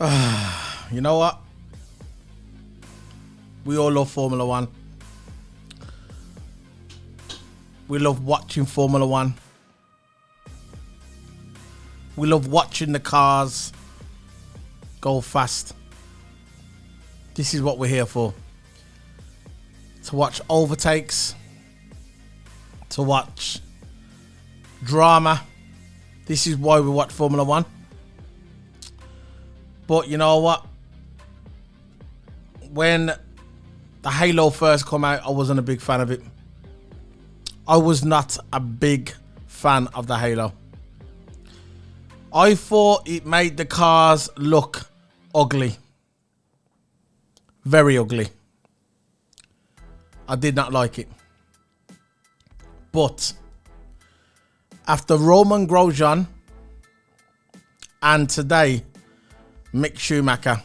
You know what? We all love Formula One. We love watching Formula One. We love watching the cars go fast. This is what we're here for. To watch overtakes. To watch drama. This is why we watch Formula One. But you know what? When the Halo first came out, I wasn't a big fan of it. I was not a big fan of the Halo. I thought it made the cars look ugly. Very ugly. I did not like it. But after Roman Grosjean and today, Mick Schumacher,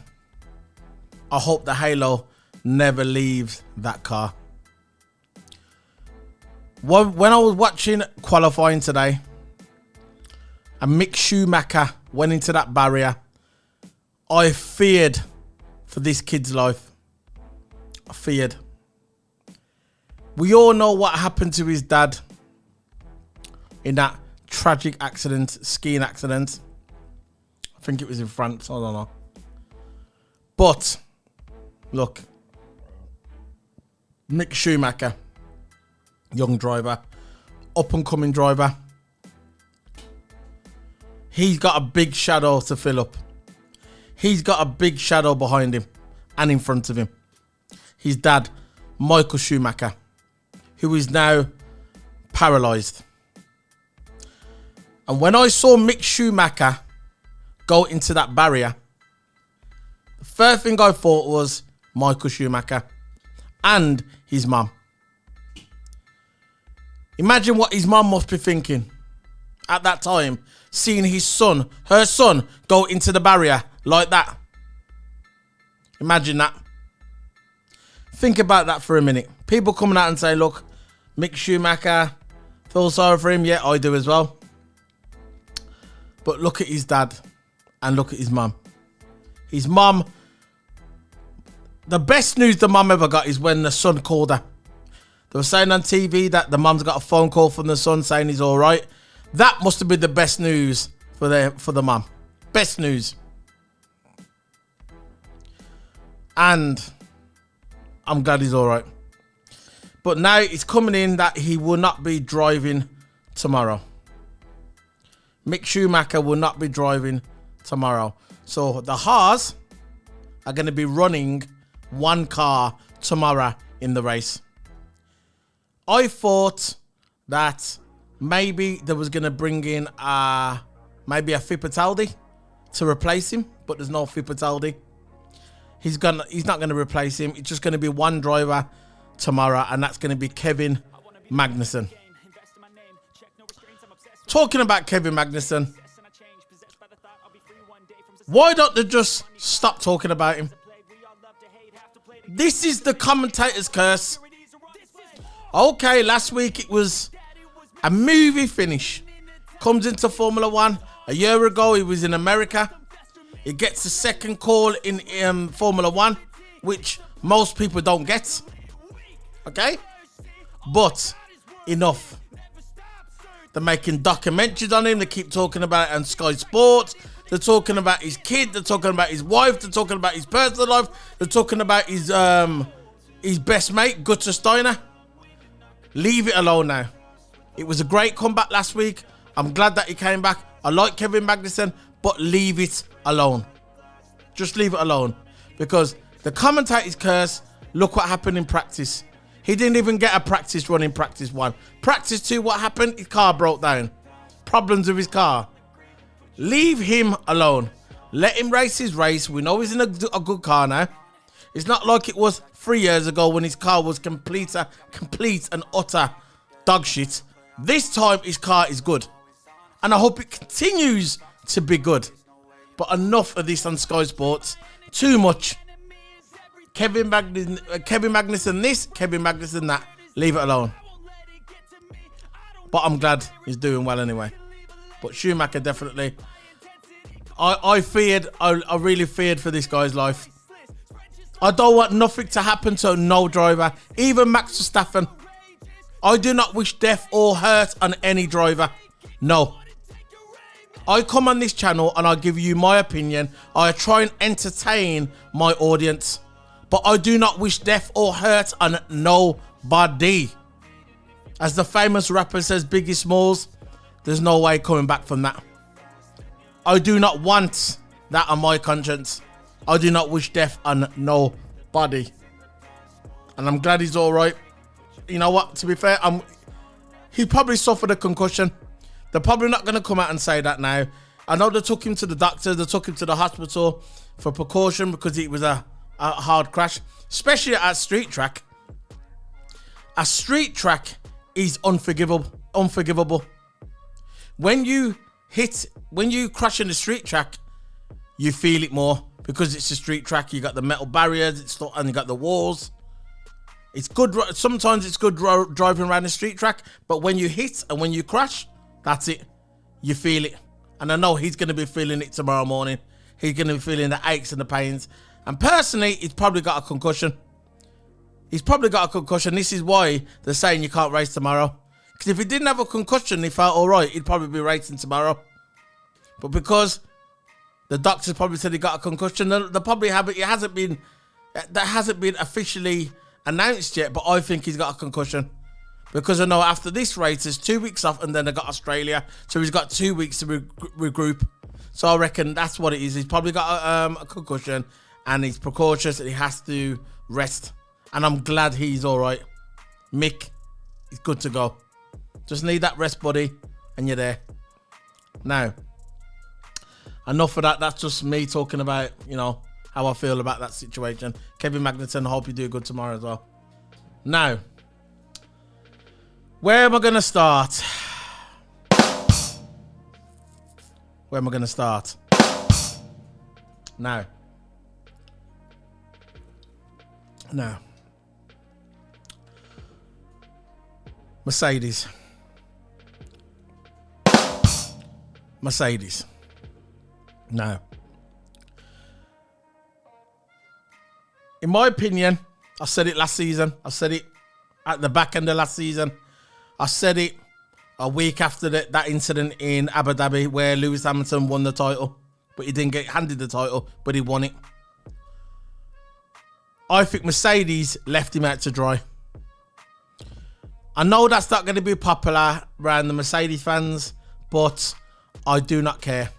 I hope the Halo never leaves that car. When I was watching qualifying today and Mick Schumacher went into that barrier, I feared for this kid's life. I feared. We all know what happened to his dad in that tragic accident, skiing accident. I think it was in France, I don't know. But, look, Mick Schumacher, young driver, up and coming driver. He's got a big shadow to fill up. He's got a big shadow behind him and in front of him. His dad, Michael Schumacher, who is now paralysed. And when I saw Mick Schumacher go into that barrier, the first thing I thought was Michael Schumacher and his mum. Imagine what his mum must be thinking at that time, seeing his son, her son, go into the barrier like that. Imagine that. Think about that for a minute. People coming out and say, look, Mick Schumacher, feel sorry for him. Yeah, I do as well. But look at his dad and look at his mum. His mum, the best news the mum ever got is when the son called her. They were saying on TV that the mum's got a phone call from the son saying he's all right. That must have been the best news for the mum. Best news. And I'm glad he's all right. But now it's coming in that he will not be driving tomorrow. Mick Schumacher will not be driving tomorrow. So the Haas are going to be running one car tomorrow in the race. I thought that maybe they was going to bring in maybe a Fittipaldi to replace him, but there's no Fittipaldi. He's not going to replace him. It's just going to be one driver tomorrow, and that's going to be Kevin Magnussen. Talking about Kevin Magnussen, why don't they just stop talking about him? This is the commentator's curse. Okay, last week it was a movie finish. Comes into Formula One. A year ago, he was in America. He gets a second call in Formula One, which most people don't get. Okay? But enough. They're making documentaries on him. They keep talking about it on Sky Sports. They're talking about his kid. They're talking about his wife. They're talking about his personal life. They're talking about his best mate, Gunther Steiner. Leave it alone now. It was a great comeback last week. I'm glad that he came back. I like Kevin Magnussen, but leave it alone. Just leave it alone. Because the commentator's curse, look what happened in practice. He didn't even get a practice run in practice 1. Practice 2, what happened? His car broke down. Problems with his car. Leave him alone. Let him race his race. We know he's in a good car now. It's not like it was 3 years ago when his car was complete and utter dog shit. This time his car is good. And I hope it continues to be good. But enough of this on Sky Sports. Too much. Kevin Magnussen this, Kevin Magnussen that. Leave it alone. But I'm glad he's doing well anyway. But Schumacher definitely. I really feared for this guy's life. I don't want nothing to happen to no driver, even Max Verstappen. I do not wish death or hurt on any driver. No. I come on this channel and I give you my opinion. I try and entertain my audience. But I do not wish death or hurt on nobody. As the famous rapper says, Biggie Smalls, there's no way coming back from that. I do not want that on my conscience. I do not wish death on nobody. And I'm glad he's all right. You know what? To be fair, he probably suffered a concussion. They're probably not going to come out and say that now. I know they took him to the doctor. They took him to the hospital for precaution because it was a hard crash. Especially at a street track. A street track is unforgivable. When you crash in the street track, you feel it more because it's a street track. You got the metal barriers, and you got the walls. It's good. Sometimes it's good driving around the street track, but when you hit and when you crash, that's it. You feel it, and I know he's going to be feeling it tomorrow morning. He's going to be feeling the aches and the pains. And personally, he's probably got a concussion. This is why they're saying you can't race tomorrow. Because if he didn't have a concussion, he felt all right, he'd probably be racing tomorrow. But because the doctors probably said he got a concussion, they probably haven't. That hasn't been officially announced yet. But I think he's got a concussion because I know after this race, there's 2 weeks off, and then they got Australia, so he's got 2 weeks to regroup. So I reckon that's what it is. He's probably got a concussion, and he's precautious, and he has to rest. And I'm glad he's all right. Mick, he's good to go. Just need that rest, buddy, and you're there. Now, enough of that. That's just me talking about, how I feel about that situation. Kevin Magnussen, I hope you do good tomorrow as well. Now, where am I going to start? Now. Mercedes. Now. In my opinion, I said it last season. I said it at the back end of last season. I said it a week after that incident in Abu Dhabi where Lewis Hamilton won the title. But he didn't get handed the title, but he won it. I think Mercedes left him out to dry. I know that's not going to be popular around the Mercedes fans, but I do not care.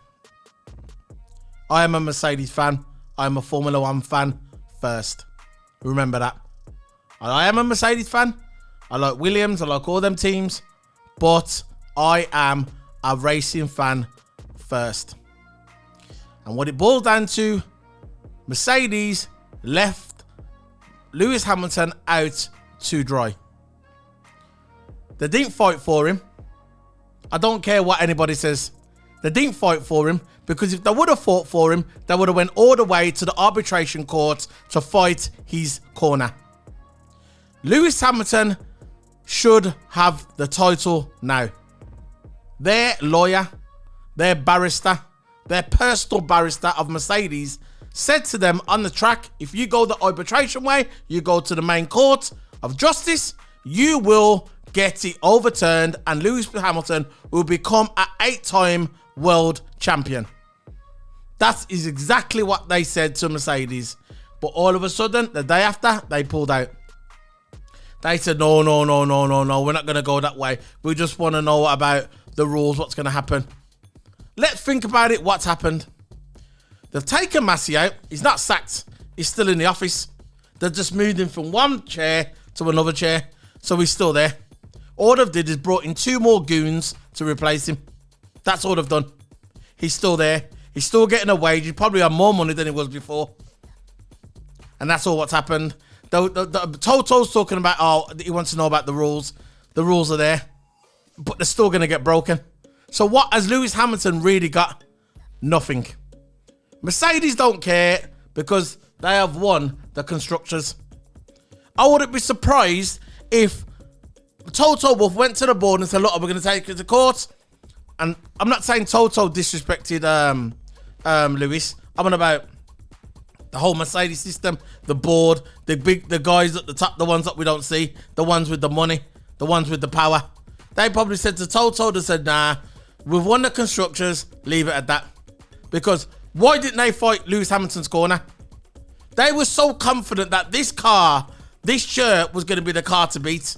I am a Mercedes fan. I am a Formula 1 fan first. Remember that. I am a Mercedes fan. I like Williams. I like all them teams. But I am a racing fan first. And what it boils down to, Mercedes left Lewis Hamilton out to dry. They didn't fight for him. I don't care what anybody says. They didn't fight for him because if they would have fought for him, they would have went all the way to the arbitration court to fight his corner. Lewis Hamilton should have the title now. Their lawyer, their barrister, their personal barrister of Mercedes said to them on the track, if you go the arbitration way, you go to the main court of justice, you will get it overturned and Lewis Hamilton will become an 8-time world champion. That is exactly what they said to Mercedes. But all of a sudden, the day after, they pulled out. They said, no, we're not going to go that way. We just want to know about the rules, what's going to happen. Let's think about it, what's happened. They've taken Massey out. He's not sacked. He's still in the office. They've just moved him from one chair to another chair. So he's still there. All they've did is brought in 2 more goons to replace him. That's all they've done. He's still there. He's still getting a wage. He probably had more money than he was before. And that's all what's happened. Toto's talking about, he wants to know about the rules. The rules are there. But they're still going to get broken. So what has Lewis Hamilton really got? Nothing. Mercedes don't care because they have won the constructors. I wouldn't be surprised if Toto Wolff went to the board and said, look, we're going to take it to court. And I'm not saying Toto disrespected Lewis. I'm on about the whole Mercedes system, the board, the guys at the top, the ones that we don't see, the ones with the money, the ones with the power. They probably said to Toto, they said, nah, we've won the constructors, leave it at that. Because why didn't they fight Lewis Hamilton's corner? They were so confident that this car, this shirt was going to be the car to beat.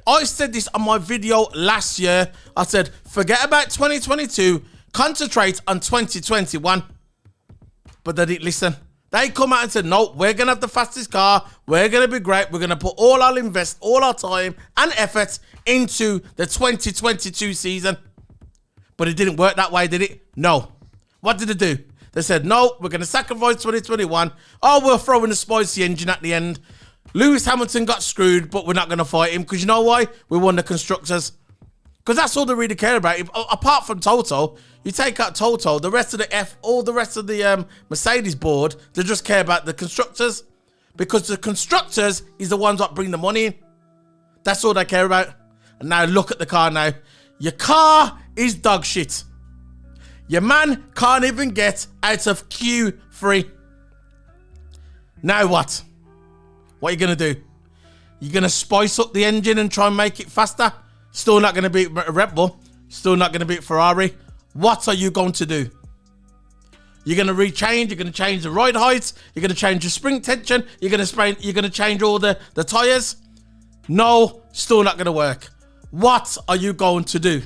I said this on my video last year. I said, forget about 2022, concentrate on 2021. But they didn't listen. They come out and said, no, we're going to have the fastest car. We're going to be great. We're going to put all our time and effort into the 2022 season. But it didn't work that way, did it? No. What did they do? They said, no, we're going to sacrifice 2021. Oh, we're throwing a spicy engine at the end. Lewis Hamilton got screwed, but we're not going to fight him. Because you know why? We won the constructors. Because that's all they really care about. Apart from Toto, you take out Toto, the rest of all the rest of the Mercedes board, they just care about the constructors. Because the constructors is the ones that bring the money in. That's all they care about. And now look at the car now. Your car is dog shit. Your man can't even get out of Q3. Now what? What are you going to do? You're going to spice up the engine and try and make it faster? Still not going to beat Red Bull. Still not going to beat Ferrari. What are you going to do? You're going to rechange. You're going to change the ride heights. You're going to change the spring tension. You're going to change all the tires. No, still not going to work. What are you going to do?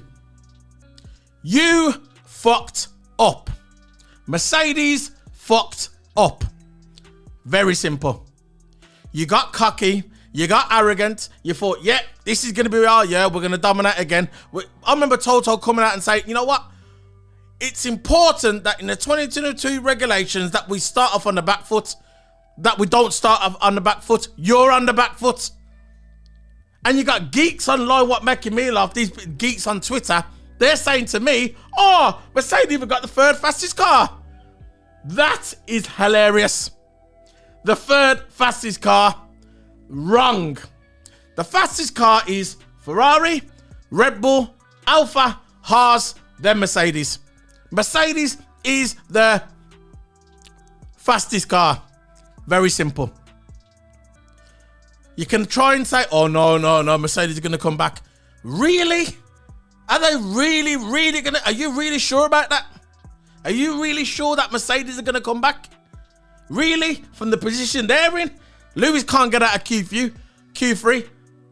You fucked up. Mercedes fucked up. Very simple. You got cocky. You got arrogant. You thought, yeah, this is going to be our year. We're going to dominate again. I remember Toto coming out and saying, you know what? It's important that in the 2022 regulations that we start off on the back foot. That we don't start off on the back foot. You're on the back foot. And you got geeks online, what making me laugh, these geeks on Twitter. They're saying to me, oh, Mercedes even got the third fastest car. That is hilarious. The third fastest car. Wrong. The fastest car is Ferrari, Red Bull, Alfa, Haas, then Mercedes. Mercedes is the fastest car. Very simple. You can try and say, oh, no, Mercedes is going to come back. Really? Are they really going to? Are you really sure about that? Are you really sure that Mercedes are going to come back? Really? From the position they're in? Lewis can't get out of Q3.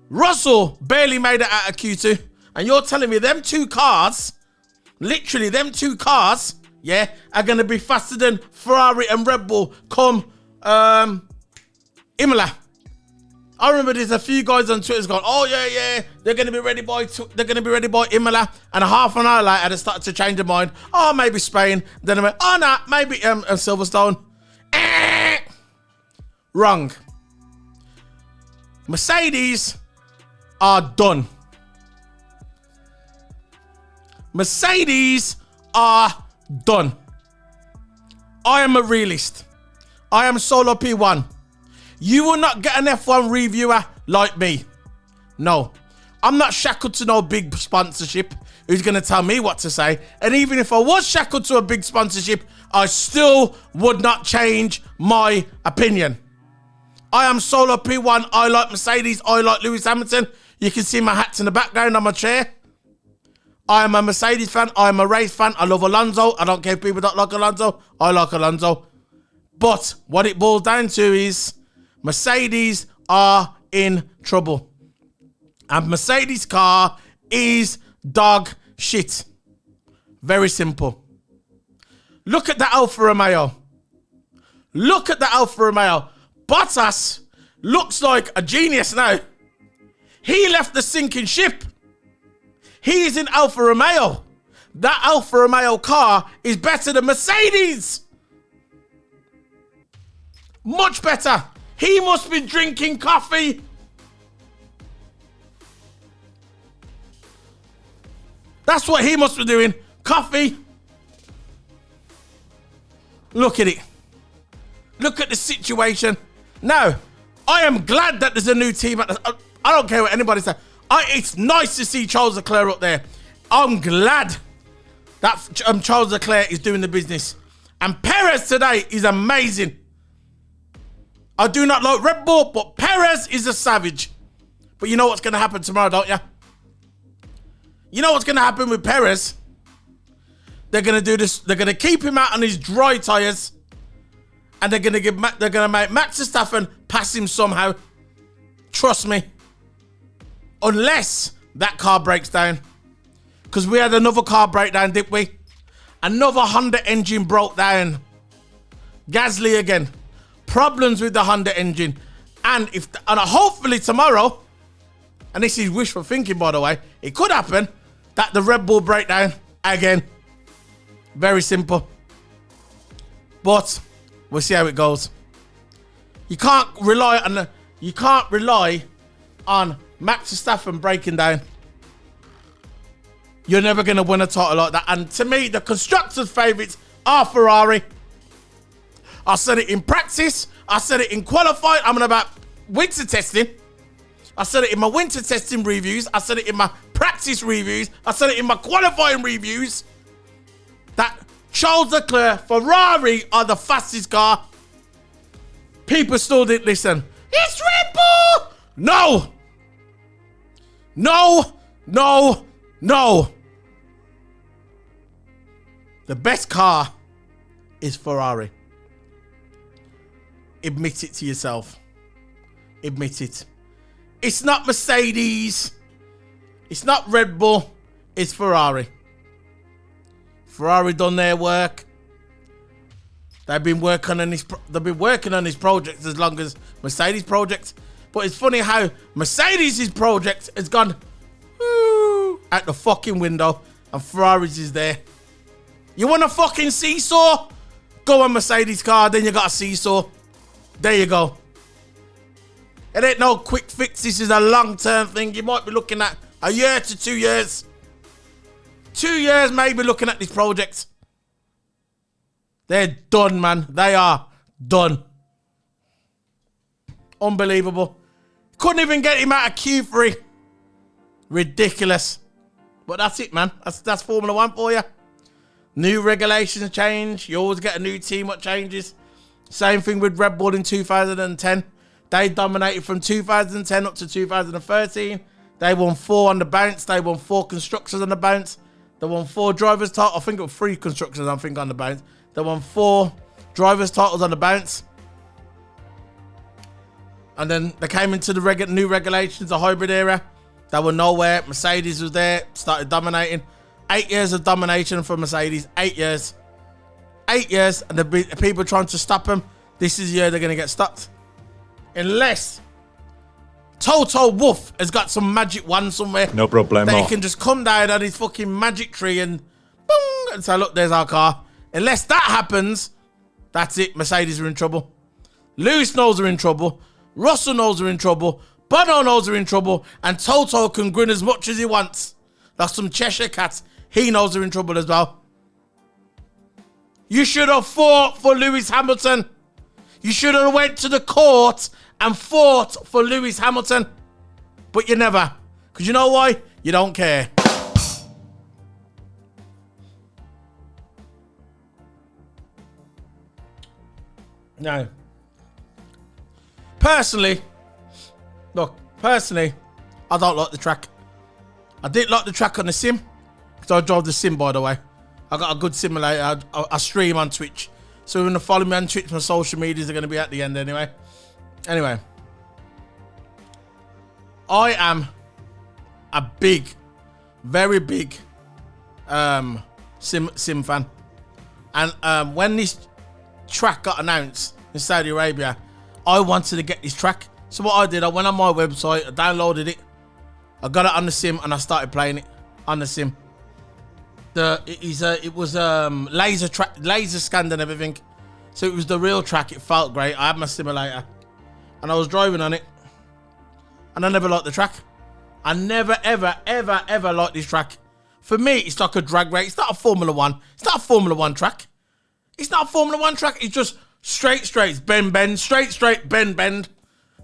Russell barely made it out of Q2. And you're telling me them two cars, literally them two cars, yeah, are going to be faster than Ferrari and Red Bull come Imola. I remember there's a few guys on Twitter going, oh yeah, they're going to be ready by Imola. And a half an hour later, they started to change their mind. Oh, maybe Spain. Then I went, oh no, maybe Silverstone. Wrong. Mercedes are done. Mercedes are done. I am a realist. I am Solo P1. You will not get an F1 reviewer like me. No. I'm not shackled to no big sponsorship who's going to tell me what to say. And even if I was shackled to a big sponsorship, I still would not change my opinion. I am Solo P1. I like Mercedes. I like Lewis Hamilton. You can see my hats in the background on my chair. I am a Mercedes fan. I am a race fan. I love Alonso. I don't care if people don't like Alonso. I like Alonso. But what it boils down to is Mercedes are in trouble. And Mercedes car is dog shit. Very simple. Look at the Alfa Romeo. Look at the Alfa Romeo. Bottas looks like a genius now. He left the sinking ship. He is in Alfa Romeo. That Alfa Romeo car is better than Mercedes. Much better. He must be drinking coffee. That's what he must be doing. Coffee. Look at it. Look at the situation. Now, I am glad that there's a new team. I don't care what anybody says. It's nice to see Charles Leclerc up there. I'm glad that Charles Leclerc is doing the business. And Perez today is amazing. I do not like Red Bull, but Perez is a savage. But you know what's going to happen tomorrow, don't you? You know what's going to happen with Perez? They're going to do this. They're going to keep him out on his dry tyres. And they're going to make Max Verstappen pass him somehow. Trust me. Unless that car breaks down. Because we had another car breakdown, didn't we? Another Honda engine broke down. Gasly again. Problems with the Honda engine. And hopefully tomorrow, and this is wishful thinking, by the way, it could happen that the Red Bull breakdown again. Very simple. But we'll see how it goes. You can't rely on Max Verstappen breaking down. You're never going to win a title like that. And to me, the constructors' favourites are Ferrari. I said it in practice. I said it in qualifying. I'm on about winter testing. I said it in my winter testing reviews. I said it in my practice reviews. I said it in my qualifying reviews. That Charles Leclerc, Ferrari are the fastest car. People still didn't listen. It's Red Bull! No! No, no, no. The best car is Ferrari. Admit it to yourself. Admit it. It's not Mercedes. It's not Red Bull. It's Ferrari. Ferrari done their work. They've been working on this project as long as Mercedes project. But it's funny how Mercedes' project has gone out the fucking window and Ferrari's is there. You want a fucking seesaw? Go on Mercedes car, then you got a seesaw. There you go. It ain't no quick fix. This is a long-term thing. You might be looking at a year to 2 years. 2 years maybe looking at this project. They're done, man. They are done. Unbelievable. Couldn't even get him out of Q3. Ridiculous. But that's it, man. That's Formula 1 for you. New regulations change. You always get a new team what changes. Same thing with Red Bull in 2010. They dominated from 2010 up to 2013. They won 4 on the bounce. They won 4 constructors on the bounce. They won 4 drivers' titles. I think it was 3 constructors, on the bounce. They won 4 drivers' titles on the bounce. And then they came into the new regulations, the hybrid era. They were nowhere. Mercedes was there, started dominating. 8 years of domination for Mercedes. 8 years. 8 years, and the people trying to stop them. This is the year they're going to get stopped. Unless Toto Wolff has got some magic wand somewhere. No problemo. That he can just come down on his fucking magic tree and boom, and say, look, there's our car. Unless that happens, that's it. Mercedes are in trouble. Lewis knows they're in trouble. Russell knows they're in trouble. Bono knows they're in trouble. And Toto can grin as much as he wants. Like some Cheshire cats. He knows they're in trouble as well. You should have fought for Lewis Hamilton. You should have went to the court and fought for Lewis Hamilton. But you never. Because you know why? You don't care. No. Personally, I don't like the track. I didn't like the track on the sim. Because I drove the sim, by the way. I got a good simulator. I stream on Twitch. So if you want to follow me on Twitch, my social medias are going to be at the end anyway. Anyway. I am a big, very big sim fan. And when this track got announced in Saudi Arabia, I wanted to get this track. So what I did, I went on my website, I downloaded it. I got it on the sim and I started playing it on the sim. It was laser scanned and everything. So it was the real track. It felt great. I had my simulator and I was driving on it and I never liked the track. I never, ever liked this track. For me, it's like a drag race. It's not a Formula 1. It's not a Formula 1 track. It's not a Formula 1 track. It's just straight, bend, straight, bend.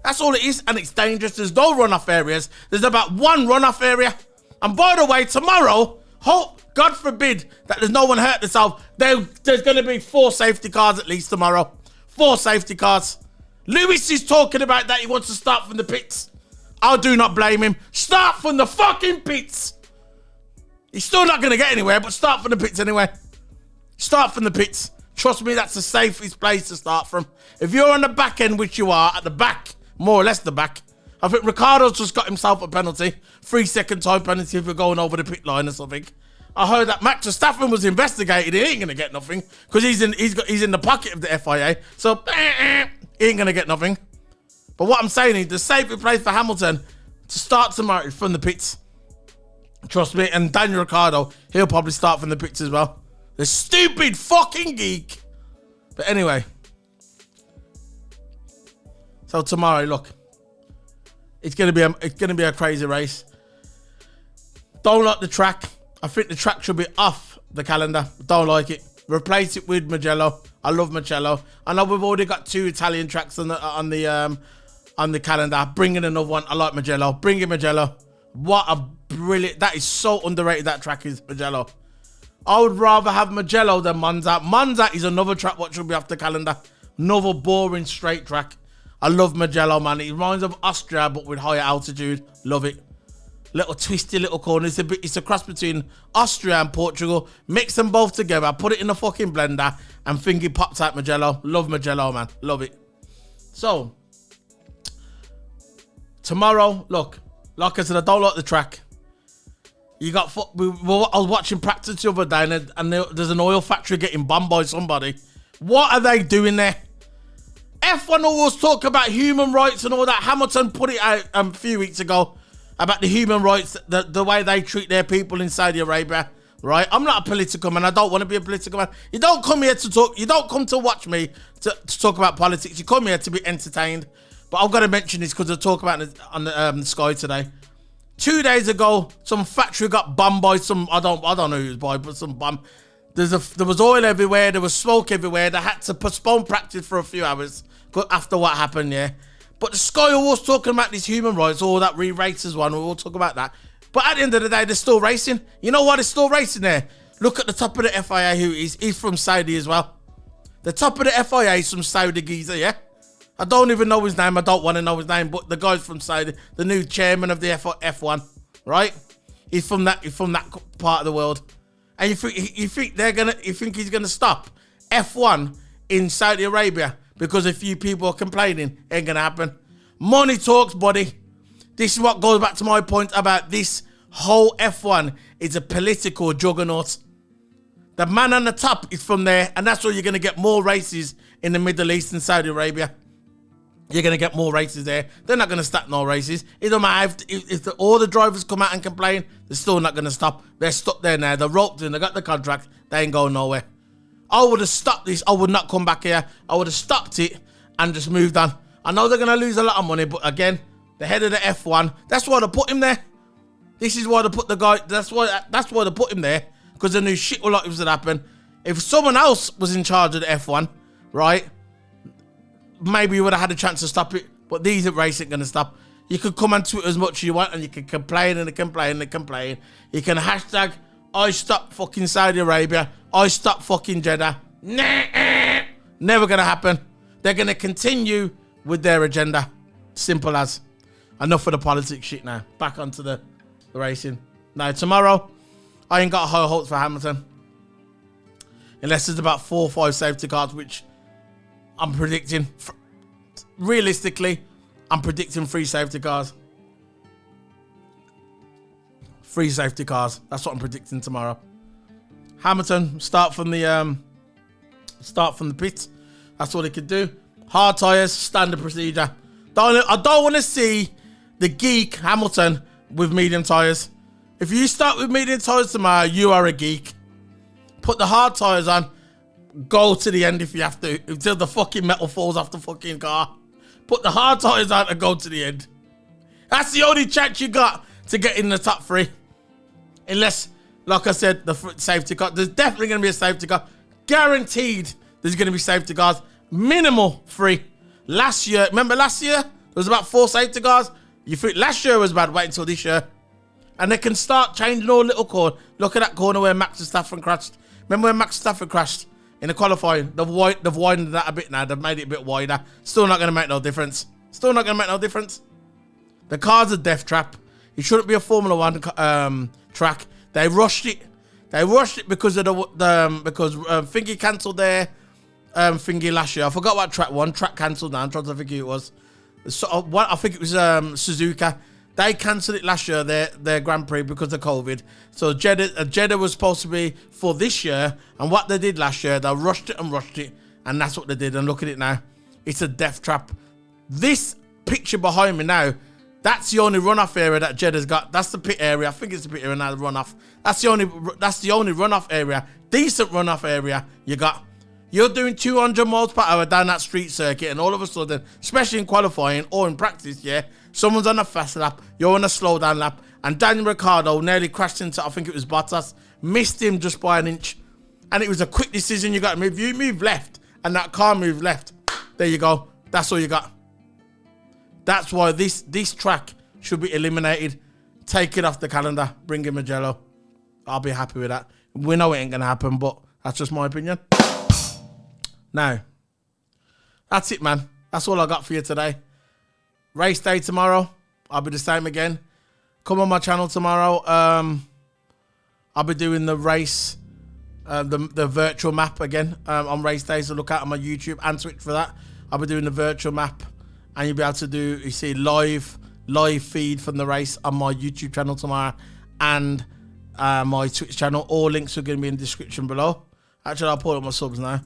That's all it is, and it's dangerous. There's no runoff areas. There's about 1 runoff area. And by the way, tomorrow, hope, God forbid, that there's no one hurt themselves. There's going to be 4 safety cars at least tomorrow. 4 safety cars. Lewis is talking about that he wants to start from the pits. I do not blame him. Start from the fucking pits. He's still not going to get anywhere, but start from the pits anyway. Start from the pits. Trust me, that's the safest place to start from. If you're on the back end, which you are, at the back, more or less the back, I think Ricciardo's just got himself a penalty. 3-second time penalty if you're going over the pit line or something. I heard that Max Verstappen was investigated. He ain't going to get nothing because he's in the pocket of the FIA. So, he ain't going to get nothing. But what I'm saying is the safest place for Hamilton to start tomorrow is from the pits. Trust me. And Daniel Ricciardo, he'll probably start from the pits as well. The stupid fucking geek. But anyway. So tomorrow, look. It's gonna be a crazy race. Don't like the track. I think the track should be off the calendar. Don't like it. Replace it with Mugello. I love Mugello. I know we've already got 2 Italian tracks on the calendar. Bring in another one. I like Mugello. Bring in Mugello. What a brilliant. That is so underrated. That track is Mugello. I would rather have Mugello than Monza. Monza is another track what should be off the calendar. Another boring straight track. I love Mugello, man. It reminds of Austria, but with higher altitude. Love it. Little twisty little corner. It's a cross between Austria and Portugal. Mix them both together. Put it in a fucking blender and think it pops out Mugello. Love Mugello, man. Love it. So, tomorrow, look. Like I said, I don't like the track. I was watching practice the other day and there's an oil factory getting bombed by somebody. What are they doing there? F1 always talk about human rights and all that. Hamilton put it out a few weeks ago about the human rights, the way they treat their people in Saudi Arabia, right? I'm not a political man. I don't want to be a political man. You don't come here to talk. You don't come to watch me to talk about politics. You come here to be entertained. But I've got to mention this because I talk about it on the Sky today. 2 days ago, some factory got bombed by some, I don't know who's by, but some bomb. There was oil everywhere. There was smoke everywhere. They had to postpone practice for a few hours after what happened, yeah. But the Sky was talking about this human rights, all that re-races one. We'll talk about that. But at the end of the day, they're still racing. You know why they're still racing there? Look at the top of the FIA who is. He's from Saudi as well. The top of the FIA is from Saudi geezer, yeah? I don't even know his name. I don't want to know his name. But the guy's from Saudi, the new chairman of the F1, right? He's from that part of the world. And you think he's gonna stop F1 in Saudi Arabia because a few people are complaining? Ain't gonna happen. Money talks, buddy. This is what goes back to my point about this whole F1. It's a political juggernaut. The man on the top is from there, and that's why you're gonna get more races in the Middle East and Saudi Arabia. You're going to get more races there. They're not going to stop no races. It don't matter if all the drivers come out and complain, they're still not going to stop. They're stuck there now. They're roped in. They got the contract. They ain't going nowhere. I would have stopped this. I would not come back here. I would have stopped it and just moved on. I know they're going to lose a lot of money, but again, the head of the F1, that's why they put him there. This is why they put the guy, that's why they put him there, because they knew shit will like was to happen. If someone else was in charge of the F1, right, maybe you would have had a chance to stop it, but these races ain't going to stop. You can come on Twitter as much as you want, and you can complain and complain and complain. You can hashtag, I stop fucking Saudi Arabia, I stop fucking Jeddah. Never going to happen. They're going to continue with their agenda. Simple as. Enough of the politics shit now. Back onto the racing. Now, tomorrow, I ain't got high hopes for Hamilton. Unless there's about 4 or 5 safety cars, which I'm predicting. Realistically, I'm predicting 3 safety cars. 3 safety cars. That's what I'm predicting tomorrow. Hamilton, start from the pit. That's all they could do. Hard tyres, standard procedure. I don't want to see the geek Hamilton with medium tyres. If you start with medium tyres tomorrow, you are a geek. Put the hard tyres on. Go to the end if you have to, until the fucking metal falls off the fucking car. Put the hard tyres on and go to the end. That's the only chance you got to get in the top 3. Unless, like I said, the safety car. There's definitely going to be a safety car. Guaranteed there's going to be safety cars. Minimal 3. Last year, remember last year? There was about 4 safety cars. You think last year was bad? Wait until this year. And they can start changing all little corner. Look at that corner where Max Verstappen crashed. Remember when Max Verstappen crashed in the qualifying? They've widened that a bit now. They've made it a bit wider. Still not going to make no difference. Still not going to make no difference. The car's a death trap. It shouldn't be a Formula One track. They rushed it. They rushed it because of because Thingy cancelled their thingy last year. I forgot what track cancelled now. I'm trying to think who it was. So, I think it was Suzuka. They cancelled it last year, their Grand Prix, because of COVID. So Jeddah was supposed to be for this year, and what they did last year, they rushed it, and that's what they did. And look at it now. It's a death trap. This picture behind me now, that's the only runoff area that Jeddah's got. That's the pit area. I think it's the pit area now, the runoff. That's the only runoff area, decent runoff area you got. You're doing 200 miles per hour down that street circuit, and all of a sudden, especially in qualifying or in practice, yeah, someone's on a fast lap, you're on a slow down lap, and Daniel Ricciardo nearly crashed into, I think it was Bottas, missed him just by an inch, and it was a quick decision you got to move. You move left, and that car moved left. There you go. That's all you got. That's why this track should be eliminated. Take it off the calendar. Bring in Magello. I'll be happy with that. We know it ain't going to happen, but that's just my opinion. Now, that's it, man. That's all I got for you today. Race day tomorrow. I'll be the same again. Come on my channel tomorrow. I'll be doing the race, the virtual map again on race day. So look out on my YouTube and Twitch for that. I'll be doing the virtual map, and you'll be able to see live feed from the race on my YouTube channel tomorrow and my Twitch channel. All links are going to be in the description below. Actually, I'll put up my subs now.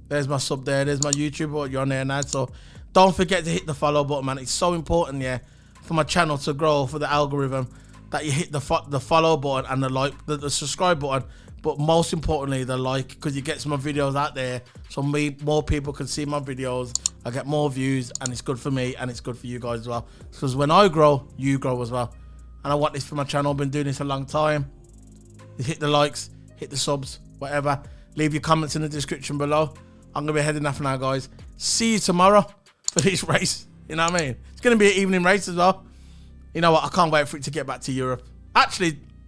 There's my sub there. There's my YouTube. Or you're on there now. So don't forget to hit the follow button, man. It's so important, yeah, for my channel to grow, for the algorithm, that you hit the follow button and the subscribe button. But most importantly, the like, because you get some more videos out there, so more people can see my videos. I get more views, and it's good for me, and it's good for you guys as well. Because when I grow, you grow as well. And I want this for my channel. I've been doing this a long time. You hit the likes, hit the subs, whatever. Leave your comments in the description below. I'm going to be heading off now, guys. See you tomorrow for this race. You know what I mean? It's going to be an evening race as well. You know what? I can't wait for it to get back to Europe. Actually,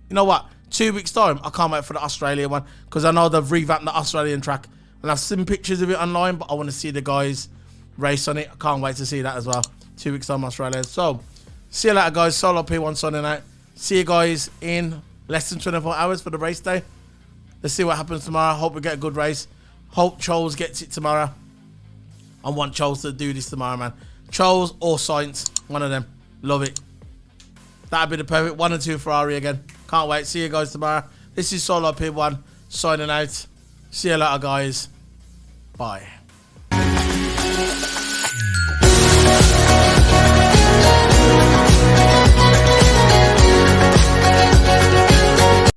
you know what? 2 weeks' time, I can't wait for the Australia one, because I know they've revamped the Australian track. And I've seen pictures of it online, but I want to see the guys race on it. I can't wait to see that as well. 2 weeks' time, Australia. So, see you later, guys. Solo P1 signing out. See you guys in less than 24 hours for the race day. Let's see what happens tomorrow. Hope we get a good race. Hope Charles gets it tomorrow. I want Charles to do this tomorrow, man. Charles or Sainz, one of them. Love it. That'd be the perfect 1 and 2 Ferrari again. Can't wait. See you guys tomorrow. This is Solo P1 signing out. See you later, guys. Bye.